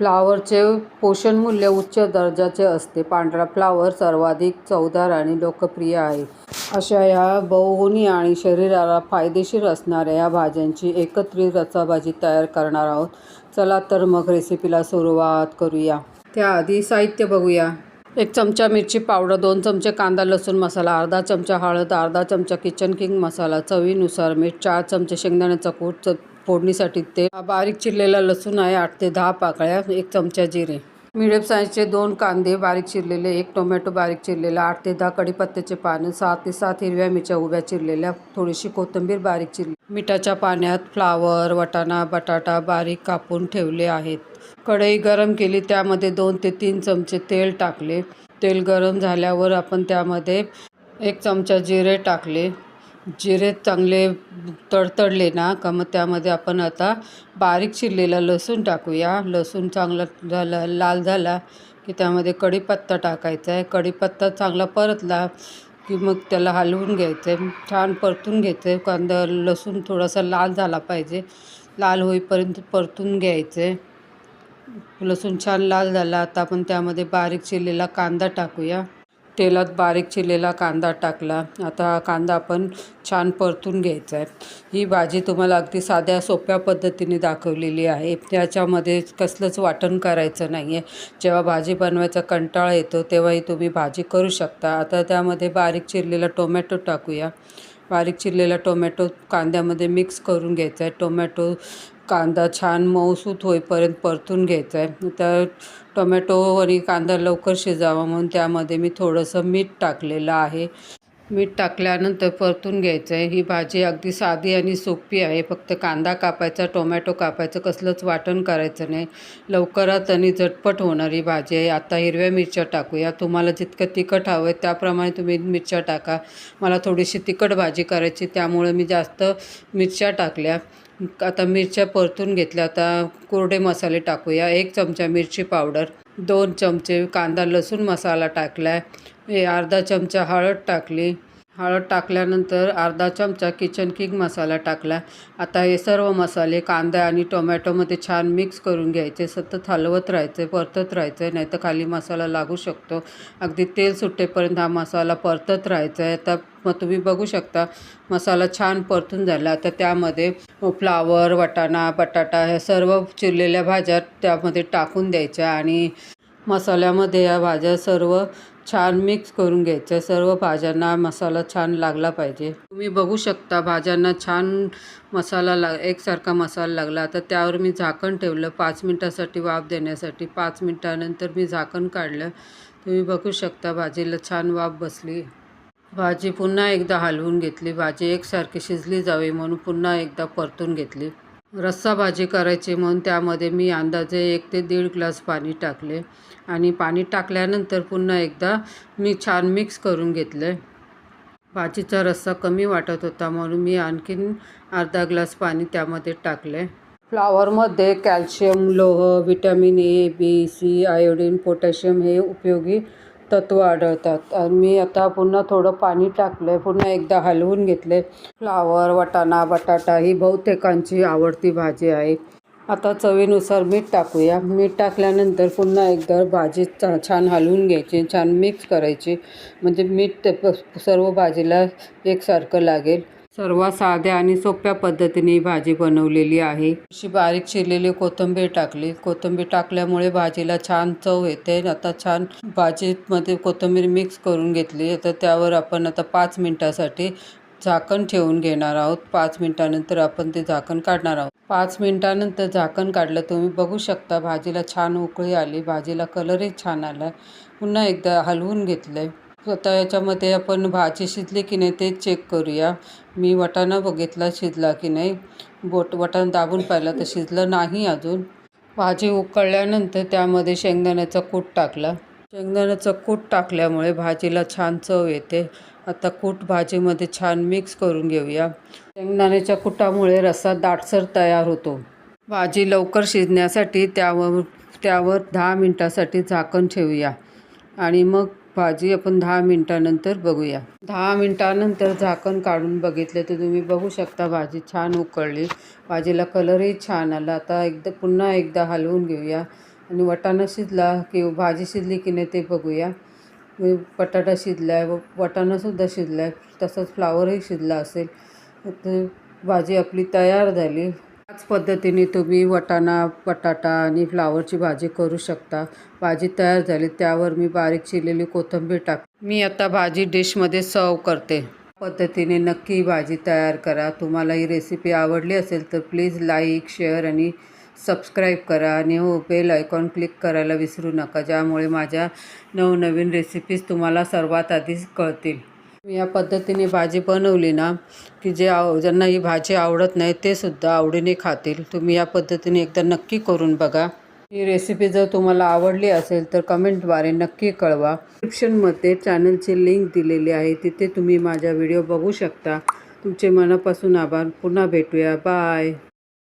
फ्लावरचे पोषण मूल्य उच्च दर्जाचे असते. पांढरा फ्लावर सर्वाधिक चवदार आणि लोकप्रिय आहे. अशा या बहुगुणी आणि शरीराला फायदेशीर असणाऱ्या या भाज्यांची एकत्रित रसाभाजी तयार करणार आहोत. चला तर मग रेसिपीला सुरुवात करूया. त्याआधी साहित्य बघूया. 1 चमचा मिरची पावडर, 2 चमचे कांदा लसूण मसाला, अर्धा चमचा हळद, अर्धा चमचा किचन किंग मसाला, चवीनुसार मीठ, 4 चमचे शेंगदाण्याचा कूट, फोडणीसाठी तेल, बारीक चिरलेला लसूण आहे 8 ते 10 पाकळ्या, 1 चमचा जिरे, मिडियम साईजचे 2 कांदे बारीक चिरलेले, 1 टोमॅटो बारीक चिरलेला, 8 ते 10 कढीपत्त्याचे पानं, 6 ते 7 हिरव्या मिरच्या उभ्या चिरलेल्या, थोडीशी कोथिंबीर बारीक चिरली. मिठाच्या पाण्यात फ्लावर, वाटाणा, बटाटा बारीक कापून ठेवले आहेत. कढई गरम केली, त्यामध्ये 2 ते 3 चमचे तेल टाकले. तेल गरम झाल्यावर आपण त्यामध्ये 1 चमचा जिरे टाकले. जिरे चांगले तडतडले ना का मग त्यामध्ये आपण आता बारीक चिरलेला लसूण टाकूया. लसूण चांगला झाला लाल झाला की त्यामध्ये कढीपत्ता टाकायचा आहे. कढीपत्ता चांगला परतला की मग त्याला हलवून घ्यायचं आहे, छान परतून घ्यायचं आहे. कांदा लसूण थोडासा लाल झाला पाहिजे, लाल होईपर्यंत परतून घ्यायचं आहे. लसूण छान लाल झाला, आता आपण त्यामध्ये बारीक चिरलेला कांदा टाकूया. तेलात बारीक चिरलेला कांदा टाकला. आता हा कांदा आपण छान परतून घ्यायचा आहे. ही भाजी तुम्हाला अगदी साध्या सोप्या पद्धतीने दाखवलेली आहे. त्याच्यामध्ये कसलंच वाटण करायचं नाही आहे. जेव्हा भाजी बनवायचा कंटाळा येतो तेव्हाही तुम्ही भाजी करू शकता. आता त्यामध्ये बारीक चिरलेला टोमॅटो टाकूया. बारीक चिरलेला टोमॅटो कांद्यामध्ये मिक्स करून घ्यायचा आहे. टोमॅटो कांदा छान मऊसूत होईपर्यंत परतून घ्यायचा आहे. तर टोमॅटो आणि कांदा लवकर शिजावा म्हणून त्यामध्ये मी थोडंसं मीठ टाकलेलं आहे. मीठ टाकल्यानंतर परतून घ्यायचं आहे. ही भाजी अगदी साधी आणि सोपी आहे. फक्त कांदा कापायचा, टोमॅटो कापायचं, कसलंच वाटण करायचं नाही. लवकरात आणि झटपट होणारी भाजी आहे. आता हिरव्या मिरच्या टाकूया. तुम्हाला जितकं तिखट हवं आहे त्याप्रमाणे तुम्ही मिरच्या टाका. मला थोडीशी तिखट भाजी करायची त्यामुळे मी जास्त मिरच्या टाकल्या. आता मिरच्या परतून घेतल्या. आता कोरडे मसाले टाकूया. 1 चमचा मिरची पावडर, 2 चमचे कांदा लसूण मसाला टाकला आहे, अर्धा चमचा हळद टाकली. हळद टाकल्यानंतर अर्धा चमचा किचन किंग मसाला टाकला. आता हे सर्व मसाले कांदा आणि टोमॅटोमध्ये छान मिक्स करून घ्यायचे. सतत हलवत राहायचं, परतत राहायचं, नाही तर खाली मसाला लागू शकतो. अगदी तेल सुटेपर्यंत हा मसाला परतत राहायचा आहे. आता मग तुम्ही बघू शकता मसाला छान परतून झाला. आता त्यामध्ये फ्लावर, वाटाणा, बटाटा ह्या सर्व चिरलेल्या भाज्या त्यामध्ये टाकून द्यायच्या आणि मसाल्यामध्ये या भाज्या सर्व छान मिक्स करून घ्यायच्या. सर्व भाज्यांना मसाला छान लागला पाहिजे. तुम्ही बघू शकता भाज्यांना छान मसाला एकसारखा मसाला लागला. आता त्यावर मी झाकण ठेवलं 5 मिनटासाठी वाफ देण्यासाठी. 5 मिनटानंतर मी झाकण काढलं. तुम्ही बघू शकता भाजीला छान वाफ बसली. भाजी पुन्हा एकदा हलवून घेतली. भाजी एकसारखी शिजली जावी म्हणून पुन्हा एकदा परतून घेतली. रस्सा भाजी करायची म्हणून त्यामध्ये मी अंदाजे 1 ते 1.5 ग्लास पाणी टाकले आणि पाणी टाकल्यानंतर पुन्हा एकदा मी छान मिक्स करून घेतलं. भाजीचा रस्सा कमी वाटत होता म्हणून मी आणखीन अर्धा ग्लास पाणी त्यामध्ये टाकले. फ्लावरमध्ये कॅल्शियम, लोह, vitamin A, B, C, iodine, potassium हे उपयोगी तत्व आढळतात. आणि मी आता पुन्हा थोडं पाणी टाकलं, पुन्हा एकदा हलवून घेतले. फ्लावर, वाटाणा, बटाटा ही बहुतेकांची आवडती भाजी आहे. आता चवीनुसार मीठ टाकूया. मीठ टाकल्यानंतर पुन्हा एकदा भाजी छान हलवून घ्यायची, छान मिक्स करायची, म्हणजे मीठ सर्व भाजीला एकसारखं लागेल. सर्वात साध्या आणि सोप्या पद्धतीने ही भाजी बनवलेली आहे. अशी बारीक चिरलेली कोथिंबीर टाकली. कोथिंबीर टाकल्यामुळे भाजीला छान चव येते. आता छान भाजीमध्ये कोथिंबीर मिक्स करून घेतली. आता त्यावर आपण आता 5 मिनटासाठी झाकण ठेवून घेणार आहोत. 5 मिनटानंतर आपण ते झाकण काढणार आहोत. 5 मिनटानंतर झाकण काढलं. तुम्ही बघू शकता भाजीला छान उकळी आली. भाजीला कलरही छान आला. पुन्हा एकदा हलवून घेतलं. आता याच्यामध्ये आपण भाजी शिजली की नाही ते चेक करूया. मी वाटाणा बघितला शिजला की नाही. वाटाणा दाबून पाहिला तर शिजलं नाही अजून. भाजी उकळल्यानंतर त्यामध्ये शेंगदाण्याचा कूट टाकला. शेंगदाण्याचं कूट टाकल्यामुळे भाजीला छान चव येते. आता कूट भाजीमध्ये छान मिक्स करून घेऊया. शेंगदाण्याच्या कुटामुळे रस्सा दाटसर तयार होतो. भाजी लवकर शिजण्यासाठी त्यावर 10 मिनटासाठी झाकण ठेवूया आणि मग भाजी आपण 10 मिनटानंतर बघूया. 10 मिनटानंतर झाकण काढून बघितले तर तुम्ही बघू शकता भाजी छान उकळली. भाजीला कलरही छान आला. आता पुन्हा एकदा हलवून घेऊया. आणि वाटाणा शिजला की भाजी शिजली की नाही ते बघूया. बटाटा शिजला आहे, वाटाणासुद्धा शिजला आहे, तसंच फ्लावरही शिजला असेल. तर भाजी आपली तयार झाली. याच पद्धतीने तुम्ही वाटाणा, बटाटा आणि फ्लावरची भाजी करू शकता. भाजी तयार झाली, त्यावर मी बारीक चिरलेली कोथिंबीर मी आता भाजी डिशमध्ये सर्व करते. पद्धतीने नक्की भाजी तयार करा. तुम्हाला ही रेसिपी आवडली असेल तर प्लीज लाईक, शेअर आणि सबस्क्राईब करा आणि बेल आयकॉन क्लिक करायला विसरू नका, ज्यामुळे माझ्या नवनवीन रेसिपीज तुम्हाला सर्वात आधी कळतील. मी या पद्धतीने भाजी बनवली ना की ज्यांना ही भाजी आवडत नाही ते सुद्धा आवडीने खातील. तुम्ही या पद्धतीने एकदा नक्की करून बघा. ही रेसिपी जर तुम्हाला आवडली असेल तर कमेंटद्वारे नक्की कळवा. डिस्क्रिप्शनमध्ये चॅनलची लिंक दिलेली आहे, तिथे तुम्ही माझा व्हिडिओ बघू शकता. तुमचे मनापासून आभार. पुन्हा भेटूया. बाय.